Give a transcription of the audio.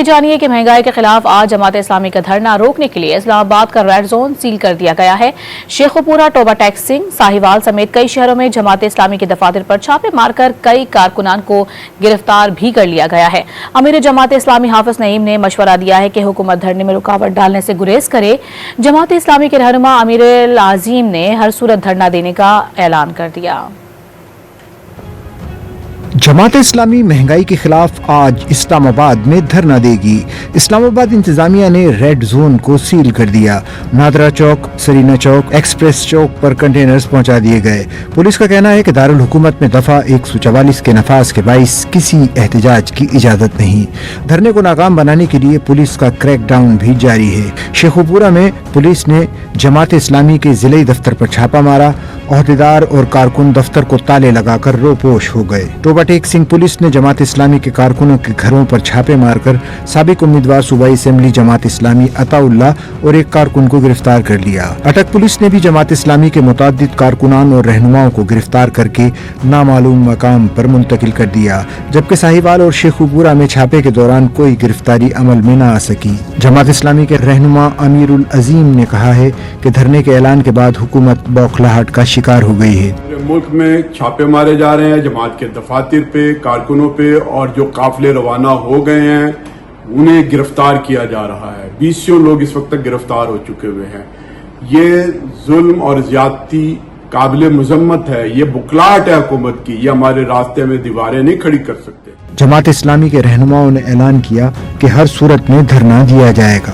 مزید جانیے کہ مہنگائی کے خلاف آج جماعت اسلامی کا دھرنا روکنے کے لیے اسلام آباد کا ریڈ زون سیل کر دیا گیا ہے۔ شیخوپورہ، ٹوبہ ٹیک سنگھ، ساہیوال سمیت کئی شہروں میں جماعت اسلامی کے دفاتر پر چھاپے مار کر کئی کارکنان کو گرفتار بھی کر لیا گیا ہے۔ امیر جماعت اسلامی حافظ نعیم نے مشورہ دیا ہے کہ حکومت دھرنے میں رکاوٹ ڈالنے سے گریز کرے۔ جماعت اسلامی کے رہنما امیر العظیم نے ہر صورت دھرنا دینے کا اعلان کر دیا۔ جماعت اسلامی مہنگائی کے خلاف آج اسلام آباد میں دھرنا دے گی۔ اسلام آباد انتظامیہ نے ریڈ زون کو سیل کر دیا۔ نادرا چوک، سرینا چوک، ایکسپریس چوک پر کنٹینرز پہنچا دیے گئے۔ پولیس کا کہنا ہے کہ دارالحکومت میں دفعہ 144 کے نفاذ کے باعث کسی احتجاج کی اجازت نہیں۔ دھرنے کو ناکام بنانے کے لیے پولیس کا کریک ڈاؤن بھی جاری ہے۔ شیخوپورہ میں پولیس نے جماعت اسلامی کے ضلعی دفتر پر چھاپا مارا۔ عہدیدار اور کارکن دفتر کو تالے لگا کر روپوش ہو گئے۔ ٹوبہ ٹیک سنگھ پولیس نے جماعت اسلامی کے کارکنوں کے گھروں پر چھاپے مار کر سابق امیدوار صوبائی اسمبلی جماعت اسلامی عطا اللہ اور ایک کارکن کو گرفتار کر لیا۔ اٹک پولیس نے بھی جماعت اسلامی کے متعدد کارکنان اور رہنماؤں کو گرفتار کر کے نامعلوم مقام پر منتقل کر دیا، جبکہ ساہیوال اور شیخوپورہ میں چھاپے کے دوران کوئی گرفتاری عمل میں نہ آ سکی۔ جماعت اسلامی کے رہنما امیر العظیم نے کہا ہے کہ دھرنے کے اعلان کے بعد حکومت بوکھلاہٹ کا شکار ہو گئی ہے۔ ملک میں چھاپے مارے جا رہے ہیں جماعت کے دفاتر پہ، کارکنوں پہ، اور جو قافلے روانہ ہو گئے ہیں انہیں گرفتار کیا جا رہا ہے۔ 20 لوگ اس وقت تک گرفتار ہو چکے ہوئے ہیں۔ یہ ظلم اور زیادتی قابل مذمت ہے، یہ بکلاہٹ ہے حکومت کی، یہ ہمارے راستے میں دیواریں نہیں کھڑی کر سکتے۔ جماعت اسلامی کے رہنماؤں نے اعلان کیا کہ ہر صورت میں دھرنا دیا جائے گا۔